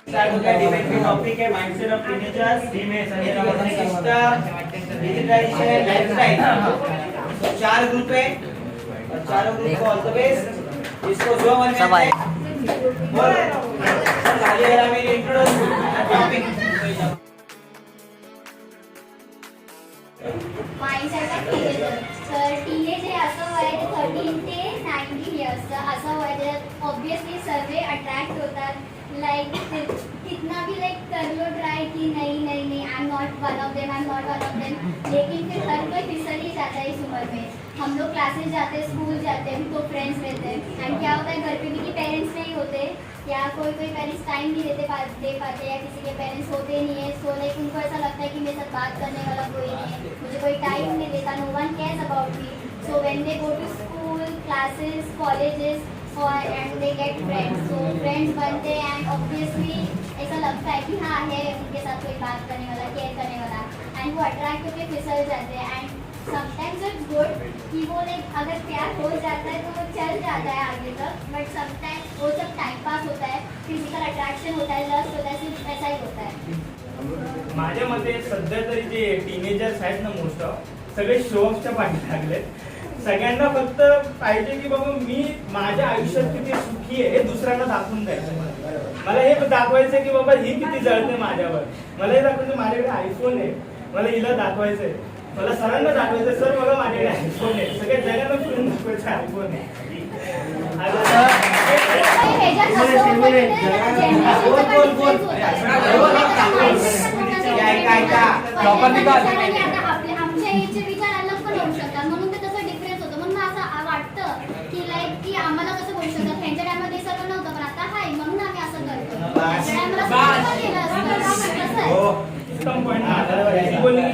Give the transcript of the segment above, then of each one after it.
Debate की topic है mindset of teenagers digitalization lifestyle. 4 group है और चारों ग्रुप को ऑल द बेस्ट। इसको जो मन में आए बोल आगे जरा मेरी introduction topic mindset of teenager. तर टीनेज हे असं वय 13 ते 19 इयर्सचं असं वय ज्यात ऑब्वियसली सर्व अट्रॅक्ट होतात। लाइक कितना भी लाइक कर लो ट्राई कि नहीं I am not one of them लेकिन फिर हर कोई फिसल ही जाता है इस उम्र में। हम लोग क्लासेस जाते हैं, स्कूल जाते हैं, तो फ्रेंड्स रहते हैं एंड क्या होता है घर पे भी कि पेरेंट्स नहीं होते या कोई पेरेंट्स टाइम नहीं दे पाते या किसी के पेरेंट्स होते नहीं है। सो लाइक उनको ऐसा लगता है कि मेरे साथ बात करने वाला कोई नहीं है, मुझे कोई टाइम नहीं देता, no one cares about me. So when they go to school, classes, colleges and they get friends, so friends बनते हैं and obviously ऐसा लगता है कि हाँ है उनके साथ कोई बात करने वाला, केयर करने वाला and वो अट्रैक्ट होकर फिसल जाते हैं। एंड समटाइम्स इट्स गुड कि वो लाइक अगर प्यार हो जाता है तो वो चल जाता है आगे तक, बट समटाइम्स वो सब टाइम पास होता है, फिजिकल अट्रॅक्शन होता है, लस्ट होता है, सिर्फ ऐसा ही होता है। माझ्या मते सध्या तरी जे टीनेजर्स आहेत ना मोस्ट ऑफ सगळे शो ऑफच्या पाठी लागले। सगळ्यांना फक्त पाहिजे की बाबा मी माझ्या आयुष्यात किती सुखी आहे हे दुसऱ्यांना दाखवून द्यायचं। मला हे दाखवायचं की बाबा ही किती जळते माझ्यावर, मला हे दाखवायचं माझ्याकडे आयफोन आहे, मला हिला दाखवायचंय, मला सरांना दाखवायचं सर मला माझ्याकडे आयफोन आहे, सगळ्या जगाला फिरून दाखवायचं आयफोन आहे। आम्हाला कसं बोलू शकतात त्यांच्या टाइमात हे सगळं नव्हतं पण आता हाय म्हणून आम्ही असं करतो।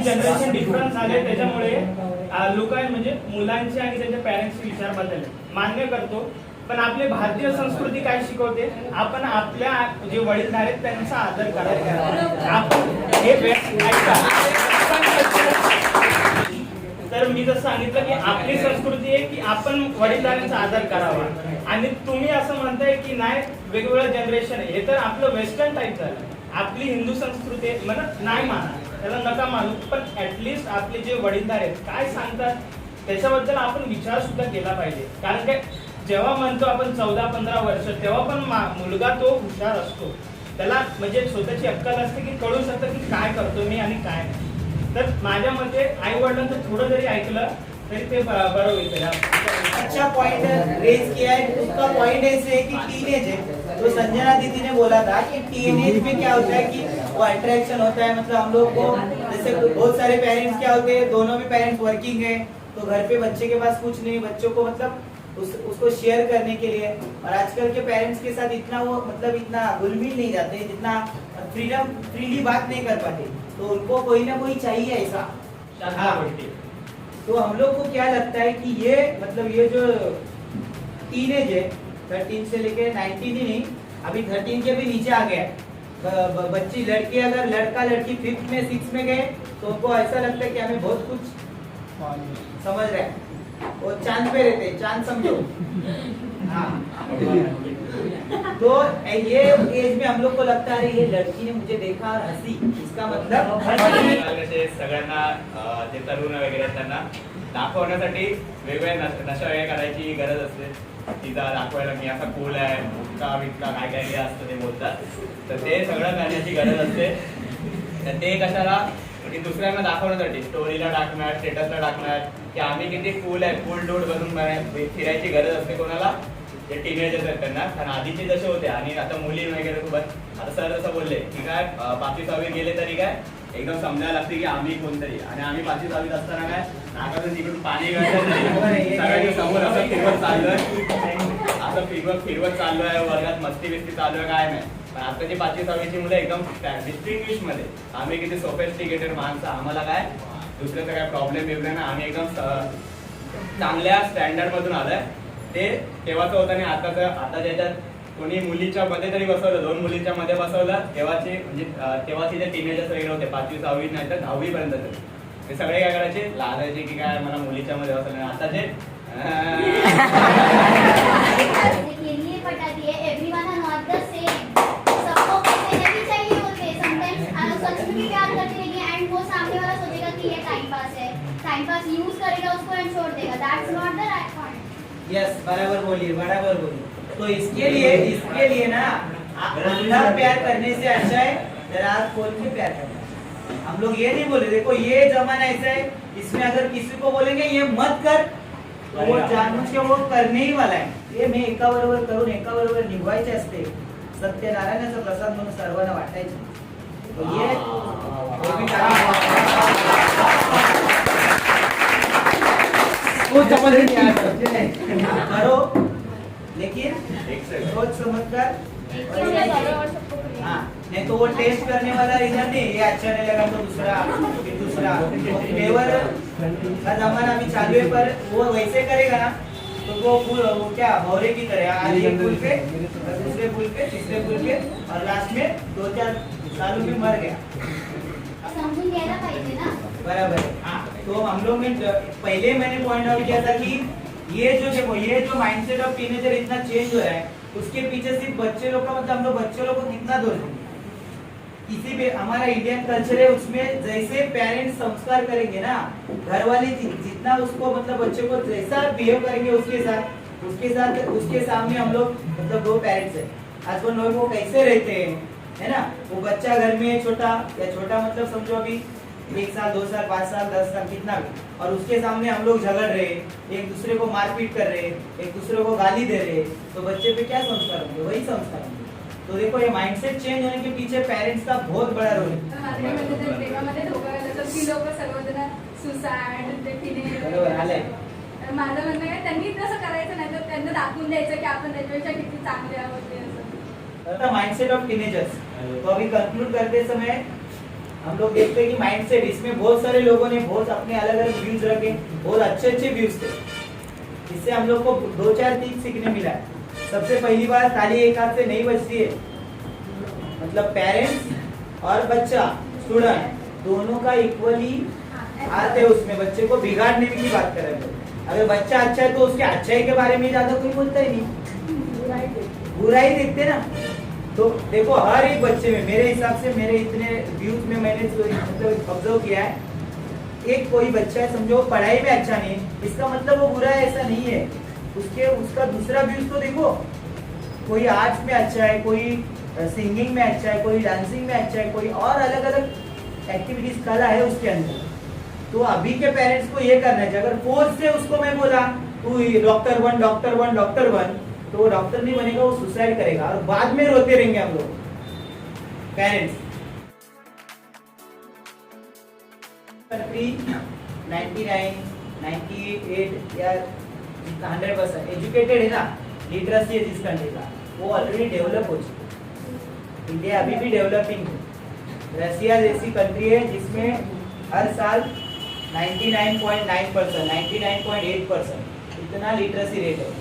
जनरेशन डिफरन्स झाले त्याच्यामुळे लोक म्हणजे मुलांचे आणि त्यांच्या पॅरेंट्सचे विचार बदलले, मान्य करतो। पण आपली भारतीय संस्कृती काय शिकवते, आपण आपल्या जे वडीलधारे आहेत त्यांचा आदर करायचा। आपण हे तर मी जसं सांगितलं की आपली संस्कृती आहे की आपण वडीलधाऱ्यांचा आदर करावा आणि तुम्ही असं म्हणताय की नाही वेगवेगळं जनरेशन आहे, हे तर आपलं वेस्टर्न टाईप झालं। आपली हिंदू संस्कृती आहे म्हणत नाही माना, त्याला नका मानू, पण ऍटलिस्ट आपले जे वडीलधार आहेत काय सांगतात त्याच्याबद्दल आपण विचार सुद्धा केला पाहिजे। कारण की जेव्हा म्हणतो आपण 14-15 वर्ष तेव्हा पण मुलगा तो हुशार असतो, त्याला म्हणजे स्वतःची अक्कल असते की कळू शकतं की काय करतो मी आणि काय नाही। तर माझ्या मते आई वडिलांचं थोडं जरी ऐकलं तरी ते बरं होईल। अच्छा पॉइंट रेज किया है। उसका पॉइंट ऐसे है कि टीनेज है, तो संजना दीदी ने बोला था कि टीनेज में क्या होता है कि वो अट्रैक्शन होता है। मतलब हम लोग को जैसे बहुत सारे पेरेंट्स क्या होते हैं, दोनों में पेरेंट्स वर्किंग है तो घर पे बच्चे के पास कुछ नहीं, बच्चों को मतलब उसको शेयर करने के लिए, और आजकल के पेरेंट्स के साथ इतना वो मतलब इतना घुल मिल नहीं जाते, जितना फ्रीली बात नहीं कर पाते, तो उनको कोई ना कोई चाहिए ऐसा। तो हम लोग को क्या लगता है कि ये मतलब ये जो टीनेज है 13 से लेके 19 ही नहीं, अभी 13 के भी नीचे आ गया बच्ची लड़की, अगर लड़का लड़की 5th में 6th में गए तो उनको ऐसा लगता है कि हमें बहुत कुछ समझ रहे हैं, वो चांद पे रहते हैं, चांद समझो। हाँ तो ये एज में हम लोग को लगता है ये लड़की ने मुझे देखा और हंसी, इसका मतलब सगळ्यांना जे तरुण वगैरे त्यांना दाखवण्यासाठी वेगवेगळे नशा वगैरे करायची गरज असते, तिचा दाखवायला मी असा कूल आहे, मुक्का विक्का काय काय असतं ते बोलतात, तर ते सगळं करण्याची गरज असते। तर ते कशाला की दुसऱ्यांना दाखवण्यासाठी स्टोरीला टाकणार, स्टेटसला टाकणार की आम्ही किती कूल आहे, कूल डूड बनून फिरायची गरज असते कोणाला, जे टीनेजर्स आहेत त्यांना। कारण आधीचे जसे होते आणि आता मुली वगैरे सोबत आता सर जसं बोलले की काय 5वी 6वी गेले तरी काय एकदम समजायला लागते की आम्ही कोणतरी, आणि आम्ही 5वी 6वीत असताना काय नाकातून तिकडून पाणी सगळ्यांच्या समोर असं फिरवत चाललोय, असं फिरवत चाललोय, वर्गात मस्ती बिस्ती चालू आहे काय नाही। पण आताची 5वी 6वीची मुलं एकदम डिस्टिंग्विश मध्ये, आम्ही किती सोफिस्टिकेटेड माणसं, आम्हाला काय दुसऱ्याचा काय प्रॉब्लेम बिब्लेम नाही, आम्ही एकदम चांगल्या स्टँडर्ड मधून आलोय। ते तेव्हाचं होतं आणि आता ज्याच्यात कोणी मुलीच्या मध्ये तरी बसवलं, 2 मुलींच्या मध्ये बसवलं, तेव्हाचे म्हणजे तेव्हाचे जे टीनेजर्स वगैरे होते 5वी 6वी नाही तर 10वी पर्यंत ते सगळे काय करायचे, लाजायचे की काय मला मुलीच्या मध्ये बसवलं नाही। आता जे everyone are not the same, सबको यस, बराबर बोलिए, बराबर बोलिए। तो इसके लिए ना अंधा प्यार करने से अच्छा है रात खोल के प्यार करना। हम लोग ये नहीं बोले, देखो ये जमाना ऐसा है, इसमें अगर किसी को बोलेंगे ये मत कर तो वो जानबूझ के वो करने ही वाला है। हे मी एका बरोबर करून एका बरोबर निभवायचे असते, सत्यनारायणाचा प्रसाद म्हणून सर्वांना वाटायचे। तो ये वो भी करो, लेकिन सोच समझ कर। हाँ, नहीं तो वो टेस्ट करने वाला रीजन नहीं, ये अच्छा नहीं लगा तो दूसरा, फिर दूसरा। फ्लेवर का जमाना अभी चालू है, पर वो वैसे करेगा ना तो वो क्या भौरे की तरह, आज एक फूल पे, दूसरे फूल पे, तीसरे फूल पे, और लास्ट में 2-4 सालों में मर गया। समजून घ्यायला पाहिजे ना। बराबर है। हाँ, तो हम लोग ने पहले मैंने पॉइंट आउट किया था कि ये जो माइंडसेट ऑफ टीनेजर इतना चेंज हो रहा है, उसके पीछे सिर्फ बच्चे लोग का, मतलब हम लोग बच्चे लोग को कितना दोष देंगे। किसी भी हमारा इंडियन कल्चर है, उसमें जैसे पेरेंट्स संस्कार करेंगे ना, घर वाले जितना उसको मतलब बच्चे को जैसा बिहेव करेंगे उसके सामने हम लोग मतलब 2 पेरेंट्स है, हस्बैंड वाइफ वो कैसे रहते हैं, है ना। वो बच्चा घर में छोटा मतलब समझो अभी 1 साल 2 साल 5 साल 10 साल कितना भी, और उसके सामने हम लोग झगड़ रहे, एक दूसरे को मारपीट कर रहे, एक दूसरे को गाली दे रहे, तो बच्चे पे क्या संस्कार होंगे, वही संस्कार होंगे। तो देखो ये माइंडसेट चेंज होने के पीछे पेरेंट्स का बहुत बड़ा रोल है। माझं म्हणणं आहे त्यांनी तसं करायचं नाही, तर त्यांना दाखवून द्यायचं की आपण त्याच्यापेक्षा किती चांगले आहोत ते असं। Mindset of teenagers. तो अभी कंक्लूड करते समय हम लोग देखते हैं कि माइंडसेट, इसमें बहुत सारे लोगों ने बहुत अपने अलग अलग व्यूज रखे, बहुत अच्छे व्यूज थे। इससे हम लोग को 2-4 चीज सीखने मिला है। सबसे पहली बात, ताली एक हाथ से नहीं बजती है, मतलब पेरेंट्स और बच्चा स्टूडेंट दोनों का इक्वली हाथ है उसमें। बच्चे को बिगाड़ने की बात कर रहे हैं। अगर बच्चा अच्छा है तो उसके अच्छाई के बारे में ज्यादा कोई बोलता ही नहीं, बुराई देखते ना। तो देखो हर एक बच्चे में, मेरे हिसाब से मेरे इतने व्यूज में मैंने मतलब ऑब्जर्व किया है, एक कोई बच्चा है समझो पढ़ाई में अच्छा नहीं है, इसका मतलब वो बुरा है ऐसा नहीं है। उसका दूसरा व्यूज तो देखो, कोई आर्ट्स में अच्छा है, कोई सिंगिंग में अच्छा है, कोई डांसिंग में अच्छा है, कोई और अलग अलग एक्टिविटीज कला है उसके अंदर। तो अभी के पेरेंट्स को ये करना चाहिए। अगर फोर्स से उसको मैं बोला तू डॉक्टर बन, तो वो डॉक्टर नहीं बनेगा, वो सुसाइड करेगा, और बाद में रोते रहेंगे हम लोग पेरेंट्स। कंट्री 99, 98 या 100% एजुकेटेड है ना, लिटरेसी है जिस कंट्री का, वो ऑलरेडी डेवलप हो चुकी है। इंडिया अभी भी डेवलपिंग है। रशिया जैसी कंट्री है जिसमें हर साल 99.9%, 99.8% इतना लिटरेसी रेट है।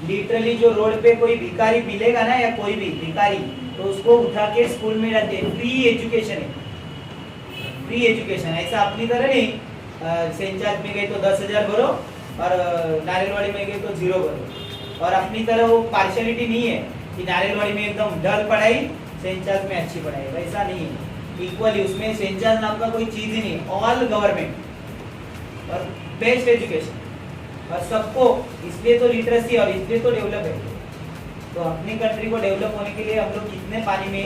लिटरली जो रोड पे कोई भिखारी मिलेगा ना, या कोई भी भिखारी, तो उसको उठा के स्कूल में जाते हैं। फ्री एजुकेशन है, फ्री एजुकेशन। ऐसा अपनी तरह नहीं सेंट जॉर्ज में गए तो 10,000 भरो और नारियलवाड़ी में गए तो 0 भरो, और अपनी तरह वो पार्शियलिटी नहीं है कि नारियलवाड़ी में एकदम डल पढ़ाई, सेंट जॉर्ज में अच्छी पढ़ाई, वैसा नहीं है। इक्वली उसमें सेंट जॉर्ज नाम का कोई चीज ही नहीं, ऑल गवर्नमेंट और बेस्ट एजुकेशन, और सबको। इसलिए तो लिटरेसी और इसलिए तो डेवलप है। तो अपनी कंट्री को डेवलप होने के लिए हम लोग कितने पानी में,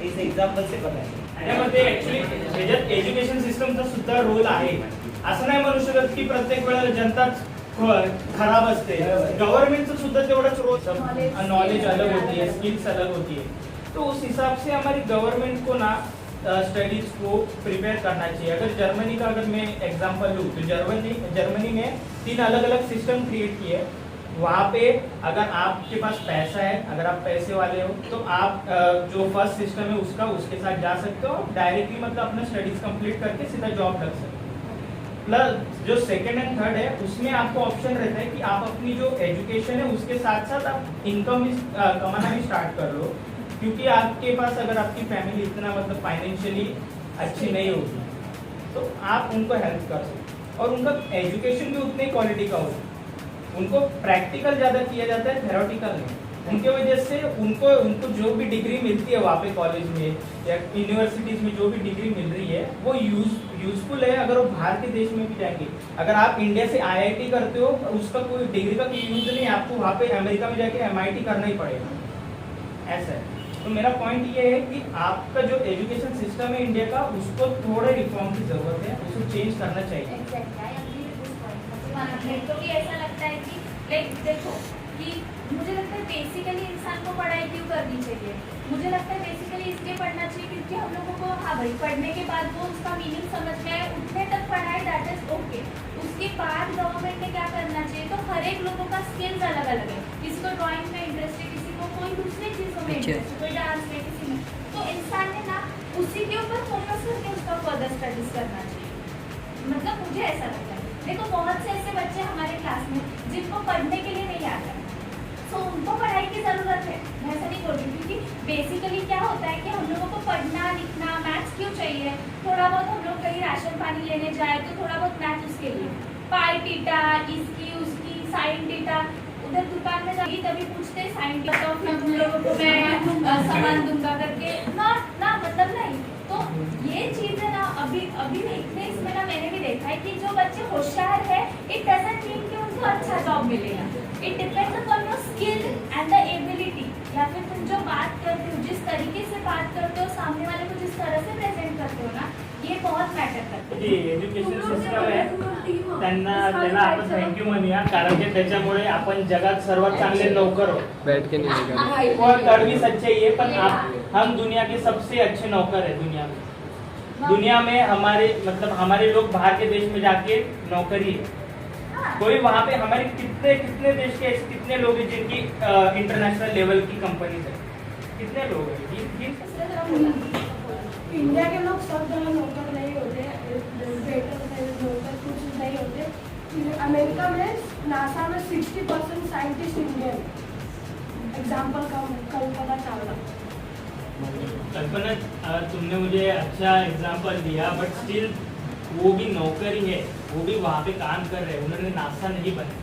इस एग्जाम्पल से पता है। त्यामध्ये ऍक्च्युली त्याच्यात एज्युकेशन सिस्टमचा सुद्धा रोल आहे। असं नाही म्हणू शकत की प्रत्येक वेळेला जनताच खराब असते, गव्हर्नमेंटचं सुद्धा तेवढाच रोल, नॉलेज अलग होती है, स्किल्स अलग होती है। तो उस हिसाब से हमारी गवर्नमेंट को ना स्टडीज को प्रिपेयर करना चाहिए। अगर जर्मनी का अगर मैं एग्जांपल लूँ तो जर्मनी में 3 अलग अलग सिस्टम क्रिएट किए। वहाँ पे अगर आपके पास पैसा है, अगर आप पैसे वाले हो, तो आप जो फर्स्ट सिस्टम है उसके साथ जा सकते हो, डायरेक्टली मतलब अपना स्टडीज कंप्लीट करके सीधा जॉब लग सकते हो। प्लस जो सेकेंड एंड थर्ड है उसमें आपको ऑप्शन रहता है कि आप अपनी जो एजुकेशन है उसके साथ साथ आप इनकम कमाना भी स्टार्ट कर लो, क्योंकि आपके पास अगर आपकी फैमिली इतना मतलब फाइनेंशियली अच्छी नहीं होगी तो आप उनको हेल्प कर सकते, और उनका एजुकेशन भी उतने क्वालिटी का होगा। उनको प्रैक्टिकल ज़्यादा किया जाता है, थेरोटिकल नहीं। उनके वजह से उनको जो भी डिग्री मिलती है वहाँ पे कॉलेज में या यूनिवर्सिटीज़ में जो भी डिग्री मिल रही है वो यूज यूजफुल है अगर वो बाहर के देश में भी जाएंगे। अगर आप इंडिया से IIT करते हो उसका कोई डिग्री का कोई यूज नहीं, आपको वहाँ पे अमेरिका में जाके MIT करना ही पड़ेगा, ऐसा है। तो मेरा पॉइंट ये है कि आपका जो एजुकेशन सिस्टम है इंडिया का, उसको थोड़े रिफॉर्म की जरूरत है, उसको चेंज करना चाहिए। मेरे को भी ऐसा लगता है कि लाइक देखो कि मुझे लगता है बेसिकली इंसान को पढ़ाई क्यों करनी चाहिए। मुझे लगता है बेसिकली इसलिए पढ़ना चाहिए क्योंकि हम लोगों को हाँ भाई पढ़ने के बाद वो उसका मीनिंग समझ में आए, उतने तक पढ़ाई दैट इज ओके। उसके बाद गवर्नमेंट ने क्या करना चाहिए, तो हर एक लोगों का स्किल्स अलग अलग है, किसी को ड्राइंग में इंटरेस्ट है, किसी को कोई दूसरी चीज़ों में इंटरेस्ट है, कोई डांस में, किसी में। तो इंसान ने ना उसी के ऊपर फोकस करके उसका फर्दर स्टडीज करना चाहिए। मतलब मुझे ऐसा लगता है। देखो बहुत से ऐसे बच्चे हमारे क्लास में जिनको पढ़ने के लिए नहीं आता है, तो उनको पढ़ाई की ज़रूरत है, मैं ऐसा नहीं बोल रही, क्योंकि बेसिकली क्या होता है कि हम लोगों को पढ़ना लिखना मैथ्स क्यों चाहिए। थोड़ा बहुत हम लोग कहीं राशन पानी लेने जाए तो थोड़ा बहुत मैथ्स उसके लिए, पाई टीटा, इसकी उसकी साइन टीटा, उधर दुकान में जाएगी तभी पूछते साइन टीटा तो फिर तुम लोगों को मैं सामान दूंगा करके ना मतलब नहीं। तो ये चीज़ है ना, अभी इतने इसमें ना मैंने भी देखा है कि जो बच्चे होशियार है, इट डजंट मीन कि उनको अच्छा जॉब मिलेगा। It depends upon your skill and the ability, या फिर तुम जो बात करते हो, जिस तरीके से बात करते हो, सामने वाले को जिस तरह से प्रेजेंट करते हो ना, ये बहुत मॅटर करते। जी एज्युकेशन सिस्टम आहे त्याला आपण थँक्यू म्हणूया, कारण की त्याच्यामुळे आपण जगात सर्वात चांगले नौकर हो। बैठ के नहीं लेगा। और कड़वी सच्चाई है, पर हम दुनिया के सबसे अच्छे नौकर है दुनिया में। दुनिया में हमारे लोग बाहर के देश में जाके नौकरी है। कोई वहाँ पे हमारे कितने देश के कितने लोग हैं जिनकी इंटरनेशनल लेवल की कंपनीज है, कितने लोग हैं? इंडिया के लोग सब जगह नौकर नहीं होते, नौकर कुछ नहीं होते। अमेरिका में नासा में 60% scientist Indian, example Kalpana Chawla. कल्पना, तुमने मुझे अच्छा एग्जाम्पल दिया, बट स्टिल वो भी नौकरी है, वो भी वहाँ पे काम कर रहे हैं, उन्होंने नासा नहीं बना।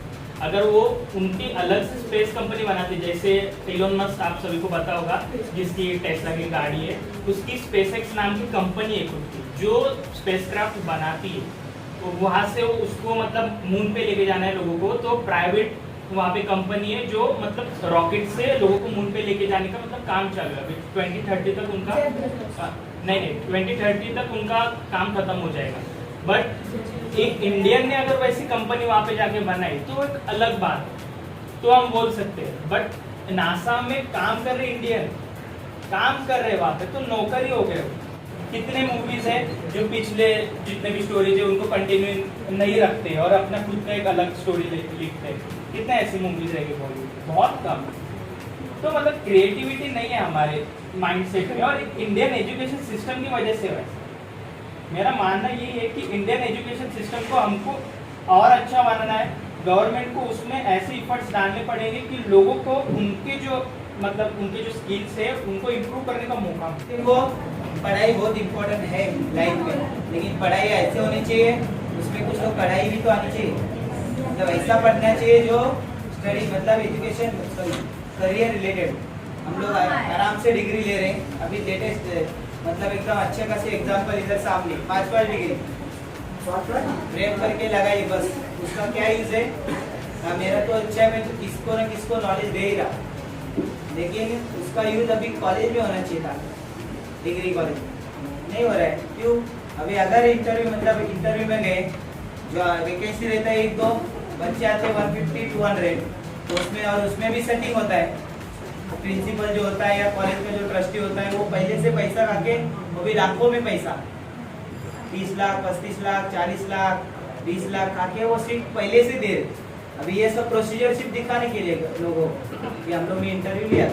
अगर वो उनकी अलग से स्पेस कंपनी बनाती, जैसे एलोन मस्क आप सभी को पता होगा, जिसकी टेस्ला की गाड़ी है, उसकी स्पेसएक्स नाम की कंपनी है खुद की, जो स्पेसक्राफ्ट बनाती है। तो वहाँ से वो उसको मतलब मून पे लेके जाना है लोगों को, तो प्राइवेट वहाँ पे कंपनी है जो मतलब रॉकेट से लोगों को मून पे लेके जाने का मतलब काम चल रहा है। 2030 तक उनका नहीं 2030 तक उनका काम खत्म हो जाएगा। बट एक इंडियन ने अगर वैसी कंपनी वहाँ पे जाके बनाई तो एक अलग बात, तो हम बोल सकते हैं। बट नासा में काम कर रहे इंडियन काम कर रहे वहाँ पे, तो नौकरी हो गए। कितने मूवीज है जो पिछले जितने भी स्टोरीज है उनको कंटिन्यू नहीं रखते और अपना खुद का एक अलग स्टोरी लिखते हैं। कितने ऐसी मूवीज है बॉलीवुड, बहुत कम। तो मतलब क्रिएटिविटी नहीं है हमारे माइंडसेट में, और इंडियन एजुकेशन सिस्टम की वजह से वैसे मेरा मानना ये है कि इंडियन एजुकेशन सिस्टम को हमको और अच्छा बनाना है। गवर्नमेंट को उसमें ऐसे इफर्ट्स डालने पड़ेंगे कि लोगों को उनके जो स्किल्स है उनको इम्प्रूव करने का मौका मिले। वो पढ़ाई बहुत इम्पोर्टेंट है लाइफ में, लेकिन पढ़ाई ऐसे होनी चाहिए, उसमें कुछ तो पढ़ाई भी तो आनी चाहिए। मतलब ऐसा पढ़ना चाहिए जो स्टडी मतलब एजुकेशन करियर रिलेटेड। हम लोग आराम से डिग्री ले रहे हैं, अभी लेटेस्ट मतलब एकदम अच्छे खासे एग्जाम्पल इधर सामने 5 डिग्री फ्रेम करके लगाई, बस उसका क्या यूज है? मेरा तो अच्छा है, मैं तो किसको न किसको नॉलेज दे ही रहा, लेकिन उसका यूज अभी कॉलेज में होना चाहिए था, डिग्री कॉलेज नहीं हो रहा है। क्यों? अभी अगर इंटरव्यू में गए, जो वैकेंसी रहता है 1-2 बच्चे आते हैं 150-200, तो उसमें भी सेटिंग होता है। प्रिंसिपल जो होता है या कॉलेज का जो ट्रस्टी होता है वो पहले से पैसा खाके, वो भी लाखों में पैसा, 30 लाख 35 लाख 40 लाख 20 लाख खाके वो सीट पहले से दे। अभी ये सब प्रोसीजर सिर्फ दिखाने के लिए लोगों कि हम लोग ने इंटरव्यू लिया,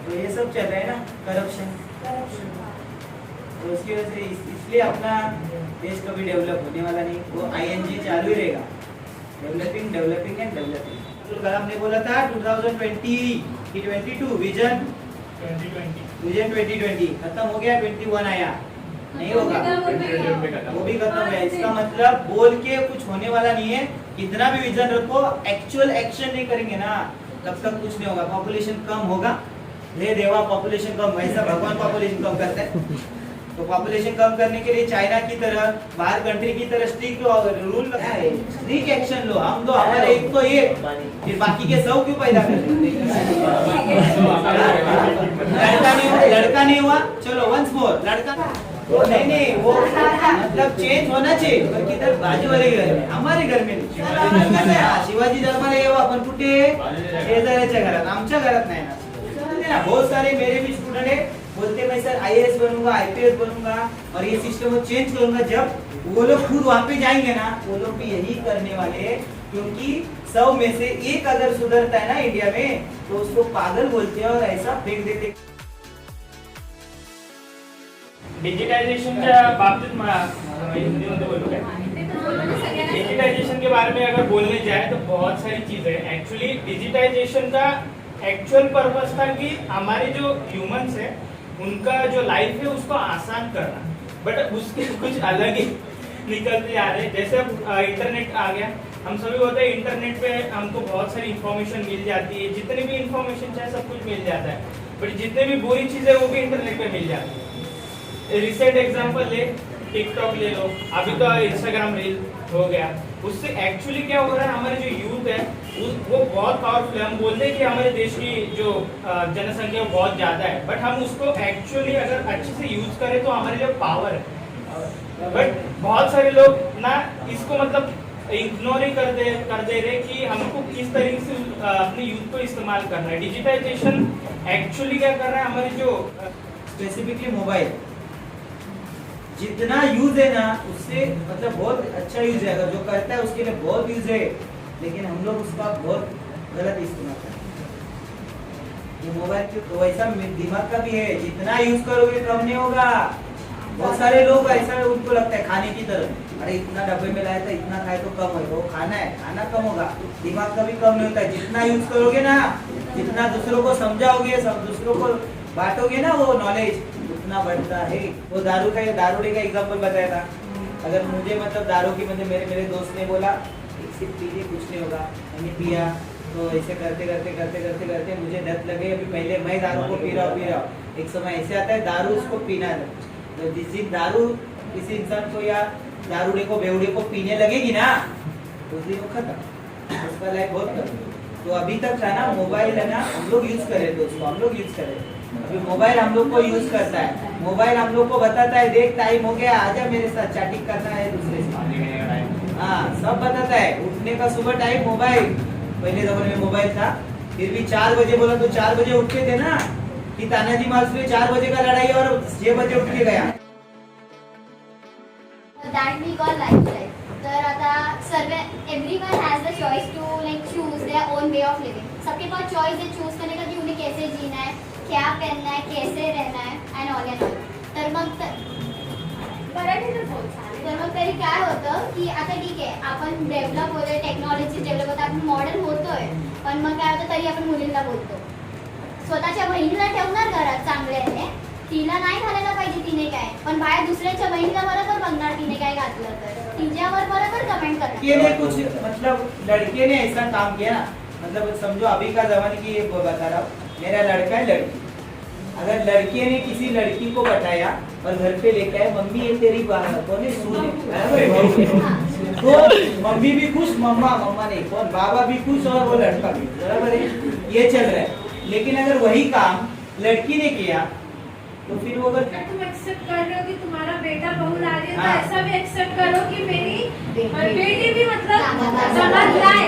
तो ये सब चल रहा है ना, करप्शन। तो उसकी वजह से इसलिए अपना देश कभी डेवलप होने वाला नहीं, वो ING चालू ही रहेगा, डेवलपिंग एंड डेवलपिंग। तो कलाम ने बोला था 2020 की 22 विजन 2020 खत्म हो गया, 21 आया, नहीं होगा, वो भी खत्म हो गया। इसका मतलब बोल के कुछ होने वाला नहीं है। कितना भी विजन रखो, एक्चुअल एक्शन नहीं करेंगे ना, तब तक कुछ नहीं होगा। पॉपुलेशन कम होगा, हे देवा पॉपुलेशन कम, वैसा भगवान पॉपुलेशन कम करते हैं। तो पॉपुलेशन कम करने के लिए चाइना की तरह बाहर कंट्री की तरह स्ट्रिक्ट रूल है, स्ट्रिक्ट एक्शन लो। हम तो हमारे एक तो ये, फिर बाकी के 100 क्यों पैदा कर रहे लड़का नहीं हुआ, चलो वंस मोर लड़का नहीं वो मतलब चेंज होना चाहिए, पण किधर बाजू वाले घर में, हमारे घर में नाही। शिवाजी धर्माला येऊ आपण कुठे, शेजाऱ्याच्या घरात, आमच्या घरात नाही ना। बहुत सारे मेरे भी स्टूडेंट है, बोलते मैं सर IAS बनूंगा, IPS बनूंगा और ये सिस्टम को चेंज करूंगा। जब वो लोग खुद वहां पे जाएंगे ना, वो लोग भी यही करने वाले हैं, क्योंकि 100 में से एक अगर सुधरता है ना इंडिया में, तो उसको पागल बोलते हैं और ऐसा फेंक देते। डिजिटाइजेशनच्या बाबतीत मला हिंदीमध्ये बोलू काय? डिजिटाइजेशन के बारे में अगर बोलने जाए तो बहुत सारी चीजें हैं। एक्चुअली डिजिटाइजेशन का एक्चुअल पर्पस था कि हमारे जो ह्यूमंस है उनका जो लाइफ है उसको आसान करना, बट उसके कुछ अलग ही निकलते आ रहे। जैसे अब इंटरनेट आ गया, हम सभी होते हैं इंटरनेट पे हमको बहुत सारी इंफॉर्मेशन मिल जाती है, जितनी भी इंफॉर्मेशन चाहे सब कुछ मिल जाता है, बट जितने भी बुरी चीजें वो भी इंटरनेट पे मिल जाती है। रिसेंट एग्जांपल ले, टिकटॉक ले लो, अभी तो इंस्टाग्राम रील हो गया। उससे एक्चुअली क्या हो रहा है, हमारे जो यूथ है वो बहुत पावरफुल है। हम बोलते हैं कि हमारे देश की जो जनसंख्या वो बहुत ज्यादा है, बट हम उसको एक्चुअली अगर अच्छे से यूज करें तो हमारे लिए पावर है। बट बहुत सारे लोग ना इसको मतलब इग्नोर ही कर दे रहे कि हमको किस तरीके से अपने यूथ को इस्तेमाल करना है। डिजिटाइजेशन एक्चुअली क्या कर रहा है, हमारे जो स्पेसिफिकली मोबाइल जितना यूज है ना, उससे मतलब बहुत अच्छा यूज है, अगर जो करता है उसके लिए बहुत यूज है, लेकिन हम लोग उसका बहुत गलत इस्तेमाल करते हैं। ये मोबाइल की तो वैसा दिमाग का भी है, जितना यूज करोगे कम नहीं होगा। बहुत सारे लोग ऐसा उनको लगता है खाने की तरह, अरे इतना डब्बे में लाया था, इतना खाए तो कम होगा, वो खाना है, खाना कम होगा, दिमाग कभी कम नहीं होता है। जितना यूज करोगे ना, जितना दूसरों को समझाओगे, सब दूसरों को बांटोगे ना वो नॉलेज, उतना बढ़ता है। वो दारूडे का एग्जांपल बताया था। अगर मुझे मतलब दारू की मतलब मेरे दोस्त ने बोला एक सिप पीजिए कुछ नहीं होगा, मैंने पिया, तो ऐसे करते मुझे लत लगे। अभी पहले मैं दारू को पी रहा हूँ, एक समय ऐसे आता है दारू उसको पीना है, तो जिस दिन दारू किसी इंसान को या दारूडे को बेवड़े को पीने लगेगी ना, उस दिन वो खत्म, उसका लाइफ बहुत खत्म। तो अभी तक है ना मोबाइल है ना, हम लोग यूज करें दोस्तों, हम लोग यूज करें। अभी मोबाइल हम लोग को यूज करता है, मोबाइल हम लोग को बताता है देख टाइम हो गया, आजा मेरे साथ चैटिंग करना है दूसरे से, हाँ सब बताता है। उठने का सुबह टाइम मोबाइल, पहले जमाने में मोबाइल था, फिर भी 4 बजे बोला तो 4 बजे उठते थे ना, कि तानाजी मालुसरे 4 बजे का लड़ाई और 6 बजे उठ के गया। That we call lifestyle. तर आता सर्व everyone has the choice to like choose their own way of living. सबके पास choice है choose करने का कि उन्हें कैसे जीना है, क्या पहनना है, कैसे रहना है and all and all. तर मग तरी काय होतं की आता ठीक आहे आपण डेव्हलप होतोय, टेक्नॉलॉजी डेव्हलप होतं, आपण मॉडर्न होतोय, पण मग काय होतं तरी आपण मुलींना बोलतो स्वतःच्या बहिणीला ठेवणार घरात चांगल्याने, तिला नाही घालायला पाहिजे तिने काय, पण बाहेर दुसऱ्याच्या बहिणीला बरोबर बघणार तिने काय घातलं तर, तिच्यावर बरोबर कमेंट करणार। कुछ मतलब लड़के ने ऐसा काम किया, मतलब समझो अभी का जमाने की ये बता रहा हूँ, मेरा लड़का है लड़की, अगर लड़के ने किसी लड़की को बताया और घर पे लेके आए, मम्मी ये तेरी कौन है सून है, तो मम्मी भी खुश, मम्मा नहीं, कौन बाबा भी खुश और वो लड़का भी, बराबर है, ये चल रहा है। लेकिन अगर वही काम लड़की ने किया तो फिर वो अगर तुम एक्सेप्ट कर रहे हो कि तुम्हारा बेटा बहू ला रही है, तो हाँ। ऐसा भी एक्सेप्ट करो कि मेरी बेटी भी मतलब समझ लाए,